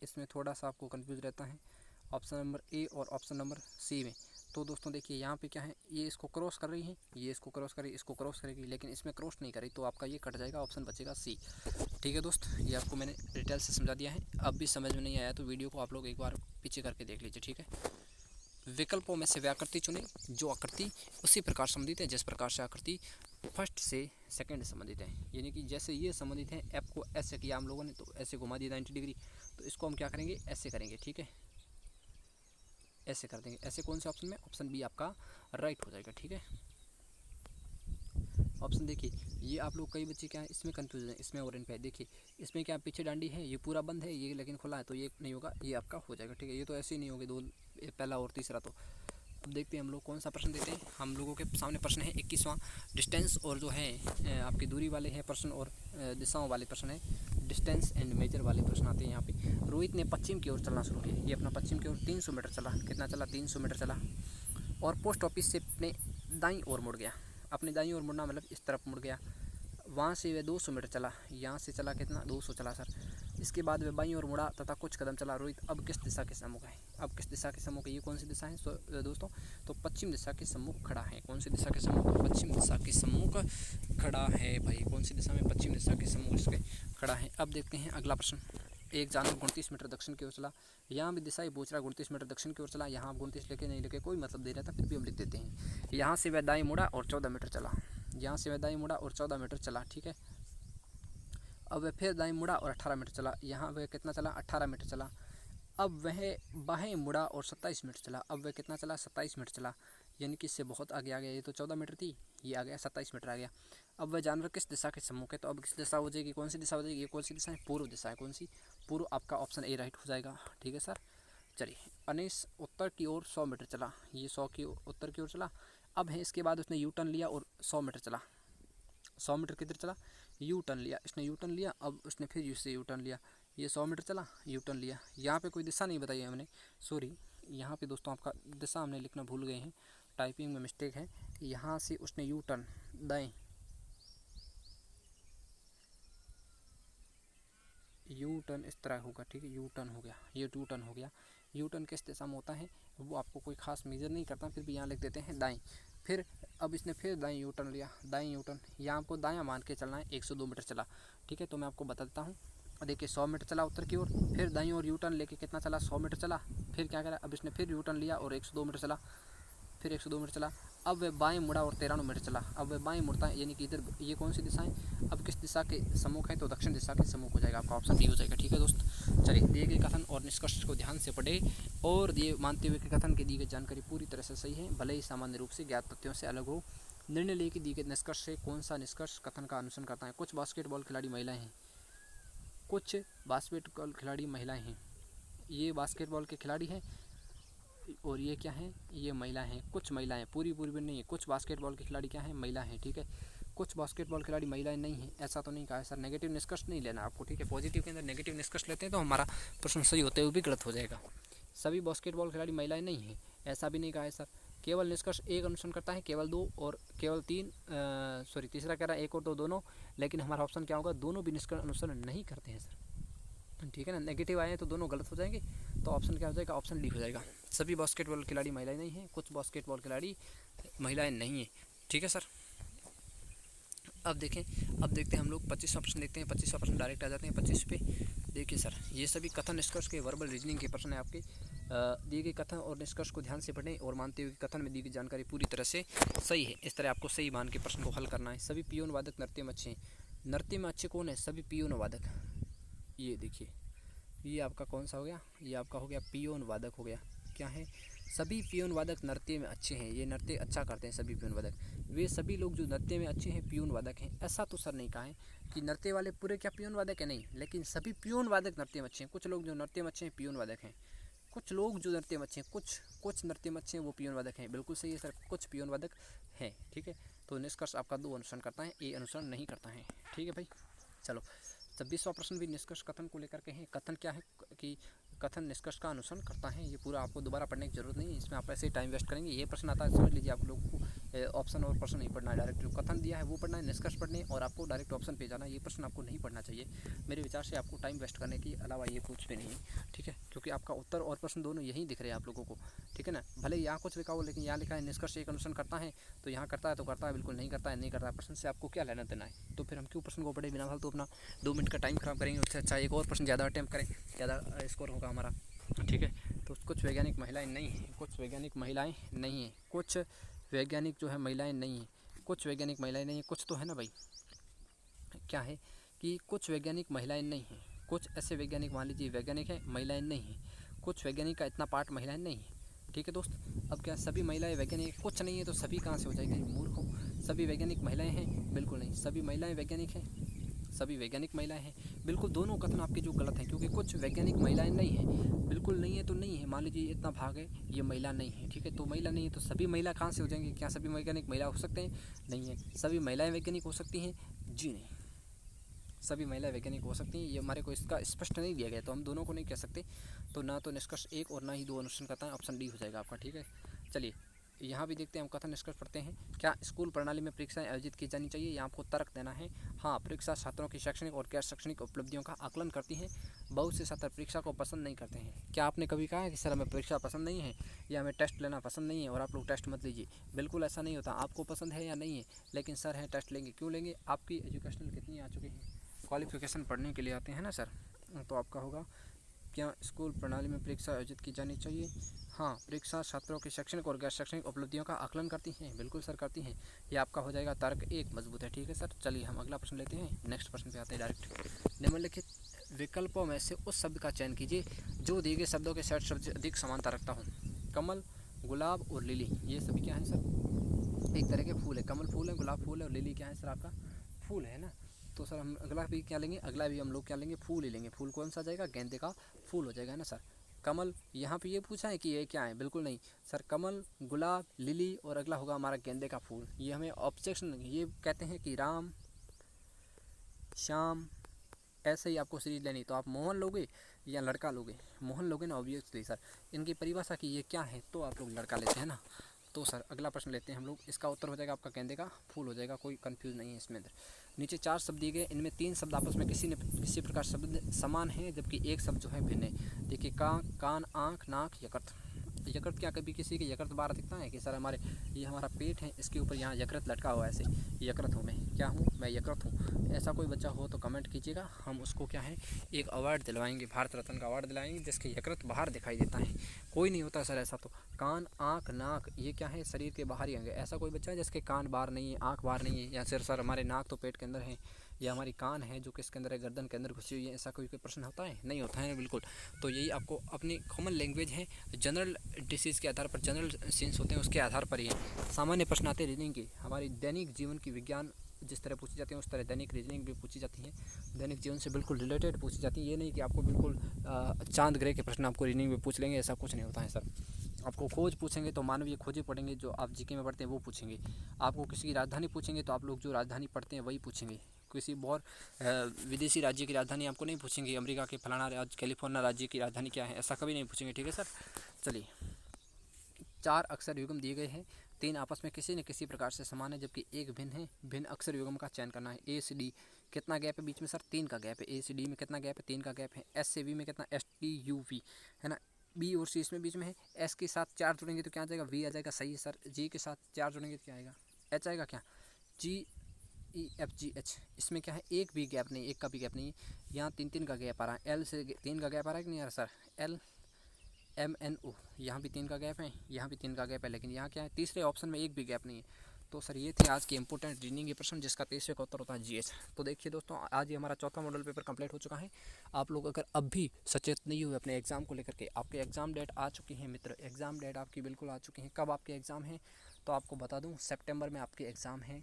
इसमें थोड़ा सा आपको कन्फ्यूज रहता है ऑप्शन नंबर ए और ऑप्शन नंबर सी में। तो दोस्तों देखिए यहाँ पे क्या है, ये इसको क्रॉस कर रही है, ये इसको क्रॉस कर रही है, इसको क्रॉस करेगी, लेकिन इसमें क्रॉस नहीं करी, तो आपका ये कट जाएगा, ऑप्शन बचेगा सी। ठीक है दोस्त, ये आपको मैंने डिटेल से समझा दिया है। अब भी समझ में नहीं आया तो वीडियो को आप लोग एक बार पीछे करके देख लीजिए। ठीक है, विकल्पों में से वह आकृति चुनें जो आकृति उसी प्रकार संबंधित है जिस प्रकार से आकृति फर्स्ट से सेकंड संबंधित है। यानी कि जैसे ये संबंधित है, एफ को ऐसे किया हम लोगों ने, तो ऐसे घुमा दिया 90 डिग्री, तो इसको हम क्या करेंगे, ऐसे करेंगे। ठीक है, ऐसे कर देंगे। ऐसे कौन से ऑप्शन में, ऑप्शन बी आपका राइट हो जाएगा। ठीक है, ऑप्शन देखिए, ये आप लोग कई बच्चे क्या है इसमें कंफ्यूज है, इसमें और इन पे देखिए, इसमें क्या पीछे डांडी है, ये पूरा बंद है, ये लेकिन खुला है, तो ये नहीं होगा, ये आपका हो जाएगा। ठीक है, ये तो ऐसे ही नहीं होगी, दो पहला और तीसरा। तो अब देखते हैं हम लोग कौन सा प्रश्न देते हैं। हम लोगों के सामने प्रश्न है 21वां, डिस्टेंस और जो है आपकी दूरी वाले हैं प्रश्न, और दिशाओं वाले प्रश्न है, डिस्टेंस एंड मेजर वाले प्रश्न आते हैं यहाँ पे। रोहित ने पश्चिम की ओर चलना शुरू किया, ये अपना पश्चिम की ओर 300 मीटर चला, कितना चला, 300 मीटर चला, और पोस्ट ऑफिस से अपने दाईं ओर मुड़ गया। अपने दाईं ओर मुड़ना मतलब इस तरफ मुड़ गया। वहाँ से वह 200 मीटर चला, यहाँ से चला कितना, 200 चला सर। इसके बाद वह बाईं ओर मुड़ा तथा कुछ कदम चला। रोहित अब किस दिशा के सम्मुख है, अब किस दिशा के सम्मुख है, ये कौन सी दिशा है दोस्तों, तो पश्चिम दिशा के सम्मुख खड़ा है। कौन सी दिशा के सम्मुख, पश्चिम दिशा के सम्मुख खड़ा है भाई, कौन सी दिशा में, पश्चिम दिशा के सम्मुख इसके खड़ा है। अब देखते हैं अगला प्रश्न। एक जानवर 29 मीटर दक्षिण की ओर चला, यहाँ भी दिशा ही पूछ रहा, 29 मीटर दक्षिण की ओर चला, यहाँ आप 29 लेके नहीं लेके कोई मतलब दे रहा था, फिर भी हम लिख देते हैं। यहाँ से वह दाएं मुड़ा और 14 मीटर चला, यहाँ से वह दाएं मुड़ा और 14 मीटर चला। ठीक है, अब वह फिर दाएं मुड़ा और 18 मीटर चला, यहाँ वह कितना चला, 18 मीटर चला। अब वह बाएं मुड़ा और 27 मीटर चला, अब वह कितना चला, 27 मीटर चला, यानी कि इससे बहुत आगे आ गया। ये तो 14 मीटर थी, ये आ गया 27 मीटर आ गया। अब वह जानवर किस दिशा के सम्मुख है, तो अब किस दिशा हो जाएगी, कौन सी दिशा हो जाएगी, ये कौन सी दिशा है, पूर्व दिशा है। कौन सी, पूर्व, आपका ऑप्शन ए राइट हो जाएगा। ठीक है सर, चलिए। अनीस उत्तर की ओर 100 मीटर चला, ये 100 की उत्तर की ओर चला। अब है इसके बाद उसने यू टर्न लिया और 100 मीटर चला, 100 मीटर किधर चला, यू टर्न लिया, इसने यू टर्न लिया। अब उसने फिर इससे यू टर्न लिया, ये 100 मीटर चला, यू टर्न लिया। यहाँ पे कोई दिशा नहीं बताई है हमने, सॉरी, यहाँ पे दोस्तों आपका दिशा हमने लिखना भूल गए हैं, टाइपिंग में मिस्टेक है। यहाँ से उसने यू टर्न दाएं, यू टर्न इस तरह होगा। ठीक है, यू टर्न हो गया, ये टू टर्न हो गया। यू टर्न किस दिशा में होता है वो आपको कोई खास मेजर नहीं करता, फिर भी यहाँ लिख देते हैं दाएं। फिर अब इसने फिर दाएं यू टर्न लिया, दाएं यू टर्न, यहाँ आपको दायां मान के चलना है। 102 मीटर चला। ठीक है, तो मैं आपको बता देता हूँ। देखिए 100 मीटर चला उत्तर की ओर, फिर दाईं ओर यू टर्न लेके कितना चला, 100 मीटर चला। फिर क्या करा, अब इसने फिर यू टर्न लिया और 102 मीटर चला, फिर 102 मीटर चला। अब वह बाएं मुड़ा और 93 मीटर चला। अब वह बाएं मुड़ता है, यानी कि इधर, ये कौन सी दिशा है, अब किस दिशा के सम्मुख है, तो दक्षिण दिशा के सम्मुख हो जाएगा, आपका ऑप्शन डी हो जाएगा। ठीक है दोस्त, चलिए। दिए गए कथन और निष्कर्ष को ध्यान से पढ़े और ये मानते हुए कि कथन की दी गई जानकारी पूरी तरह से सही है, भले ही सामान्य रूप से ज्ञात तथ्यों से अलग हो, निर्णय लेके दिए गए निष्कर्ष से कौन सा निष्कर्ष कथन का अनुसरण करता है। कुछ बास्केटबॉल खिलाड़ी महिलाएं हैं, कुछ बास्केटबॉल खिलाड़ी महिलाएं हैं, ये बास्केटबॉल के खिलाड़ी हैं और ये क्या हैं, ये महिला हैं। कुछ महिलाएं, पूरी भी नहीं है, कुछ बास्केटबॉल के खिलाड़ी क्या हैं, महिला हैं, ठीक है। कुछ बास्केटबॉल खिलाड़ी महिलाएं नहीं हैं, ऐसा तो नहीं कहा है सर। नेगेटिव निष्कर्ष नहीं लेना आपको, ठीक है। पॉजिटिव के अंदर नेगेटिव निष्कर्ष लेते हैं तो हमारा प्रश्न सही होते हुए भी गलत हो जाएगा। सभी बास्केटबॉल खिलाड़ी महिलाएं नहीं हैं, ऐसा भी नहीं कहा है सर। केवल निष्कर्ष एक अनुसरण करता है, केवल दो और केवल तीन, तीसरा कह रहा है एक और दो दोनों, लेकिन हमारा ऑप्शन क्या होगा, दोनों भी निष्कर्ष अनुसरण नहीं करते हैं सर, ठीक है ना। नेगेटिव आए तो दोनों गलत हो जाएंगे, तो ऑप्शन क्या हो जाएगा, ऑप्शन डी हो जाएगा। सभी बास्केटबॉल खिलाड़ी महिलाएं नहीं हैं, कुछ बास्केटबॉल खिलाड़ी महिलाएं नहीं हैं, ठीक है सर। अब देखते हैं हम लोग 25वां प्रश्न देखते हैं। 25वां प्रश्न डायरेक्ट आ जाते हैं 25 पे। देखिए सर, ये सभी कथन निष्कर्ष के वर्बल रीजनिंग के प्रश्न है आपके। दिए गए कथन और निष्कर्ष को ध्यान से पढ़ें और मानते हुए कथन में दी गई जानकारी पूरी तरह से सही है, इस तरह आपको सही मान के प्रश्न को हल करना है। सभी पियोन वादक नृत्य में अच्छे हैं। नृत्य में अच्छे कौन है, सभी पियोन वादक। ये देखिए, ये आपका कौन सा हो गया, ये आपका हो गया पियोन वादक हो गया। क्या है, सभी पियोन वादक नृत्य में अच्छे हैं, ये नृत्य अच्छा करते हैं सभी पियोन वादक। वे सभी लोग जो नृत्य में अच्छे हैं पियोन वादक हैं, ऐसा तो सर नहीं कहा है कि नृत्य वाले पूरे क्या पियोन वादक है, नहीं, लेकिन सभी पियोन वादक नृत्य में अच्छे हैं। कुछ लोग जो नृत्य में अच्छे हैं पियोन वादक हैं, कुछ लोग जो नृत्य में अच्छे हैं, कुछ नृत्य में अच्छे हैं वो पियोन वादक हैं। बिल्कुल सही है सर, कुछ पियोन वादक हैं, ठीक है। तो निष्कर्ष आपका दो अनुसरण करता है, ए अनुसरण नहीं करता है, ठीक है भाई। चलो 26वां प्रश्न भी निष्कर्ष कथन को लेकर के हैं। कथन क्या है कि कथन निष्कर्ष का अनुसरण करता है। ये पूरा आपको दोबारा पढ़ने की जरूरत नहीं है, इसमें आप ऐसे ही टाइम वेस्ट करेंगे। ये प्रश्न आता है समझ लीजिए, आप लोगों को ऑप्शन और प्रश्न नहीं पढ़ना है, डायरेक्ट जो कथन दिया है वो पढ़ना है, निष्कर्ष पढ़ने और आपको डायरेक्ट ऑप्शन पे जाना। ये प्रश्न आपको नहीं पढ़ना चाहिए मेरे विचार से, आपको टाइम वेस्ट करने के अलावा ये कुछ भी नहीं, ठीक है। क्योंकि आपका उत्तर और प्रश्न दोनों यही दिख रहे हैं आप लोगों को, ठीक है ना। भले यहाँ कुछ लिखा हो, लेकिन यहाँ लिखा है निष्कर्ष एक अनुसरण करता है, तो यहाँ करता है तो करता है, बिल्कुल नहीं करता है नहीं करता है। प्रश्न से आपको क्या लेना देना है, तो फिर हम क्यों प्रश्न को पढ़े बिना फालतू अपना 2 मिनट का टाइम खराब करेंगे। उससे अच्छा एक और प्रश्न ज़्यादा अटैम्प्ट करें, ज़्यादा स्कोर होगा हमारा, ठीक है। तो कुछ वैज्ञानिक महिलाएं नहीं हैं, कुछ वैज्ञानिक महिलाएं नहीं हैं, कुछ वैज्ञानिक जो है महिलाएं नहीं हैं, कुछ वैज्ञानिक महिलाएं नहीं हैं, कुछ तो है ना भाई। क्या है कि कुछ वैज्ञानिक महिलाएं नहीं हैं, कुछ ऐसे वैज्ञानिक मान लीजिए वैज्ञानिक हैं, महिलाएं नहीं हैं, कुछ वैज्ञानिक का इतना पार्ट महिलाएं नहीं हैं, ठीक है दोस्त। अब क्या सभी महिलाएं वैज्ञानिक, कुछ नहीं है तो सभी कहाँ से हो जाएगी, मूर्ख हो। सभी वैज्ञानिक महिलाएं हैं, बिल्कुल नहीं। सभी महिलाएं वैज्ञानिक हैं, सभी वैज्ञानिक महिलाएं हैं, बिल्कुल। दोनों कथन आपके जो गलत हैं, क्योंकि कुछ वैज्ञानिक महिलाएं नहीं हैं, बिल्कुल नहीं है तो नहीं है। मान लीजिए इतना भाग है, ये महिला नहीं है, ठीक है। तो महिला नहीं है तो सभी महिला कहाँ से हो जाएंगे, क्या सभी वैज्ञानिक महिला हो सकते हैं, नहीं है। सभी महिलाएं वैज्ञानिक हो सकती हैं, जी नहीं, सभी महिला वैज्ञानिक हो सकती हैं। ये हमारे को इसका स्पष्ट नहीं दिया गया, तो हम दोनों को नहीं कह सकते। तो ना तो निष्कर्ष एक और ना ही दो अनुसरण करता है, ऑप्शन डी हो जाएगा आपका, ठीक है। चलिए यहाँ भी देखते हैं, हम कथन निष्कर्ष पढ़ते हैं। क्या स्कूल प्रणाली में परीक्षाएं आयोजित की जानी चाहिए, यहाँ आपको तर्क देना है। हाँ, परीक्षा छात्रों की शैक्षणिक और गैर शैक्षणिक उपलब्धियों का आकलन करती हैं। बहुत से छात्र परीक्षा को पसंद नहीं करते हैं। क्या आपने कभी कहा है कि सर हमें परीक्षा पसंद नहीं है या हमें टेस्ट लेना पसंद नहीं है और आप लोग टेस्ट मत लीजिए, बिल्कुल ऐसा नहीं होता। आपको पसंद है या नहीं है, लेकिन सर है टेस्ट लेंगे, क्यों लेंगे, आपकी एजुकेशनल कितनी आ चुकी है, क्वालिफिकेशन पढ़ने के लिए आते हैं ना सर। तो आपका होगा क्या स्कूल प्रणाली में परीक्षा आयोजित की जानी चाहिए। हाँ, परीक्षा छात्रों की शैक्षणिक और गैर शैक्षणिक उपलब्धियों का आकलन करती हैं, बिल्कुल सर करती हैं। ये आपका हो जाएगा तर्क एक मजबूत है, ठीक है सर। चलिए हम अगला प्रश्न लेते हैं, नेक्स्ट प्रश्न पे आते हैं डायरेक्ट। निम्नलिखित विकल्पों में से उस शब्द का चयन कीजिए जो दिए गए शब्दों के सेट शब्द अधिक समानता रखता हो। कमल, गुलाब और लिली, ये सभी क्या है सर, एक तरह के फूल है। कमल फूल है, गुलाब फूल है और लिली क्या है सर, आपका फूल है ना। तो सर हम अगला भी क्या लेंगे, अगला भी हम लोग क्या लेंगे, फूल ही लेंगे। फूल कौन सा जाएगा, गेंदे का फूल हो जाएगा ना सर। कमल, यहाँ पे ये पूछा है कि ये क्या है, बिल्कुल नहीं सर। कमल, गुलाब, लिली और अगला होगा हमारा गेंदे का फूल। ये हमें ऑब्जेक्शन, ये कहते हैं कि राम श्याम, ऐसे ही आपको सीरीज लेनी। तो आप मोहन लोगे या लड़का लोगे, मोहन लोगे ना ऑब्वियसली सर। इनकी परिभाषा की ये क्या है, तो आप लोग लड़का लेते हैं ना। तो सर अगला प्रश्न लेते हैं हम लोग, इसका उत्तर हो जाएगा आपका गेंदे का फूल हो जाएगा, कोई कंफ्यूज नहीं है इसमें। नीचे 4 शब्द दिए गए, इनमें 3 शब्द आपस में किसी प्रकार शब्द समान हैं, जबकि एक शब्द जो है भिन्न है। देखिए कान, आँख, नाक, यकृत। यकृत, क्या कभी किसी के यकृत बाहर दिखता है कि सर हमारे ये हमारा पेट है, इसके ऊपर यहाँ यकृत लटका हुआ है ऐसे, यकृत हूँ मैं, क्या हूँ मैं, यकृत हूँ। ऐसा कोई बच्चा हो तो कमेंट कीजिएगा, हम उसको क्या है एक अवार्ड दिलवाएंगे, भारत रत्न का अवार्ड दिलाएंगे, जिसके यकृत बाहर दिखाई देता है। कोई नहीं होता सर ऐसा। तो कान, आँख, नाक, ये क्या है शरीर के बाहरी अंग है। ऐसा कोई बच्चा है जिसके कान बाहर नहीं है, आँख बाहर नहीं है, या सर हमारे नाक तो पेट के अंदर है, या हमारी कान है जो किसके अंदर है, गर्दन के अंदर घुसी हुई है, ऐसा कोई प्रश्न होता है? नहीं होता है बिल्कुल। तो यही आपको अपनी कॉमन लैंग्वेज है, जनरल डिसीज़ के आधार पर, जनरल सेंस होते हैं उसके आधार पर ही है। सामान्य प्रश्न आते हैं रीजनिंग की, हमारी दैनिक जीवन की विज्ञान जिस तरह पूछी जाती है उस तरह दैनिक रीजनिंग भी पूछी जाती है, दैनिक जीवन से बिल्कुल रिलेटेड पूछी जाती है। ये नहीं कि आपको बिल्कुल चांद ग्रह के प्रश्न आपको रीजनिंग में पूछ लेंगे, ऐसा कुछ नहीं होता है सर। आपको खोज पूछेंगे तो मानवीय खोजें पढ़ेंगे, जो आप जीके में पढ़ते हैं वो पूछेंगे। आपको किसी की राजधानी पूछेंगे तो आप लोग जो राजधानी पढ़ते हैं वही पूछेंगे। किसी और विदेशी राज्य की राजधानी आपको नहीं पूछेंगे, अमेरिका के फलाना राज्य, कैलिफोर्निया राज्य की राजधानी क्या है, ऐसा कभी नहीं पूछेंगे, ठीक है सर। चलिए, 4 अक्षर युग्म दिए गए हैं, 3 आपस में किसी न किसी प्रकार से समान है जबकि एक भिन्न है। भिन्न अक्षर युग्म का चयन करना है। ए से डी कितना गैप है बीच में सर? 3 का गैप है। ए से डी में कितना गैप है? 3 का गैप है। एस से वी में कितना? एस टी यू वी है ना, बी और सी इसमें बीच में है। एस के साथ 4 जुड़ेंगे तो क्या आ जाएगा? वी आ जाएगा, सही है सर। जी के साथ 4 जुड़ेंगे तो क्या आएगा? एच आएगा क्या? जी ई एफ जी एच, इसमें क्या है? एक भी गैप नहीं, एक का भी गैप नहीं है। यहाँ 3 का गैप आ रहा है। एल से 3 का गैप आ रहा है कि नहीं आ रहा sir? L M N O, यहाँ भी 3 का गैप है, यहाँ भी 3 का गैप है, लेकिन यहाँ क्या है? तीसरे ऑप्शन में एक भी गैप नहीं है। तो सर ये थे आज के इंपॉर्टेंट रीजनिंग के प्रश्न, जिसका तीसरे का उत्तर होता है जीएस। तो देखिए दोस्तों, आज ये हमारा चौथा मॉडल पेपर कंप्लीट हो चुका है। आप लोग अगर अब भी सचेत नहीं हुए अपने एग्ज़ाम को लेकर के, आपके एग्ज़ाम डेट आ चुकी है मित्र, एग्ज़ाम डेट आपकी बिल्कुल आ चुकी है। कब आपके एग्ज़ाम है तो आपको बता दूँ, सितंबर में आपके एग्ज़ाम है।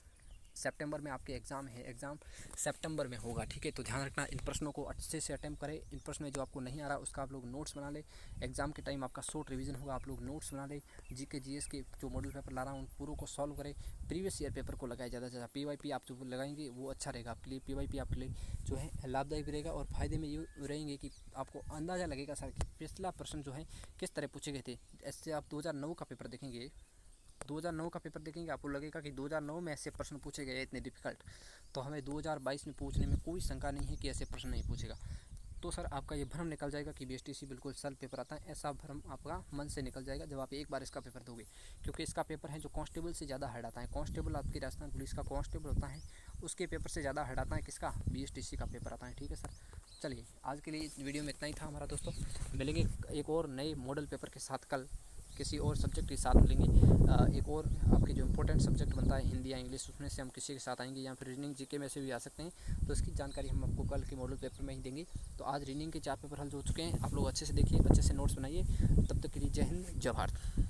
सितंबर में आपके एग्ज़ाम है, एग्ज़ाम सितंबर में होगा, ठीक है। तो ध्यान रखना, इन प्रश्नों को अच्छे से अटेम्प्ट करें। इन प्रश्न में जो आपको नहीं आ रहा उसका आप लोग नोट्स बना ले। एग्ज़ाम के टाइम आपका शॉर्ट रिवीजन होगा, आप लोग नोट्स बना ले। जीके जीएस के जो मॉडल पेपर ला रहा हूँ उन पूरों को सॉल्व करें। प्रीवियस ईयर पेपर को लगाए ज़्यादा से ज़्यादा। पीवाईपी आप जो लगाएंगे वो अच्छा रहेगा आपके लिए। पीवाईपी आपके लिए जो है लाभदायक भी रहेगा, और फायदे में ये रहेंगे कि आपको अंदाज़ा लगेगा सर कि पिछला प्रश्न जो है किस तरह पूछे गए थे। ऐसे आप 2009 का पेपर देखेंगे, 2009 का पेपर देखेंगे, आपको लगेगा कि 2009 में ऐसे प्रश्न पूछे गए इतने डिफ़िकल्ट, तो हमें 2022 में पूछने में कोई शंका नहीं है कि ऐसे प्रश्न नहीं पूछेगा। तो सर आपका ये भ्रम निकल जाएगा कि बीएसटीसी बिल्कुल सरल पेपर आता है, ऐसा भ्रम आपका मन से निकल जाएगा जब आप एक बार इसका पेपर दोगे। क्योंकि इसका पेपर है जो कांस्टेबल से ज़्यादा हार्ड आता है। कांस्टेबल आपकी राजस्थान पुलिस का कांस्टेबल होता है, उसके पेपर से ज़्यादा हार्ड आता है किसका? बीएसटीसी का पेपर आता है, ठीक है सर। चलिए, आज के लिए इस वीडियो में इतना ही था हमारा दोस्तों। मिलेंगे एक और नए मॉडल पेपर के साथ कल, किसी और सब्जेक्ट के साथ मिलेंगे। एक और आपके जो इंपॉर्टेंट सब्जेक्ट बनता है हिंदी या इंग्लिश, उसमें से हम किसी के साथ आएंगे, या फिर रीजनिंग जीके में से भी आ सकते हैं। तो इसकी जानकारी हम आपको कल के मॉडल पेपर में ही देंगे। तो आज रीजनिंग के 4 पेपर हल हो चुके हैं, आप लोग अच्छे से देखिए, अच्छे से नोट्स बनाइए। तब तक के लिए जय हिंद, जय भारत।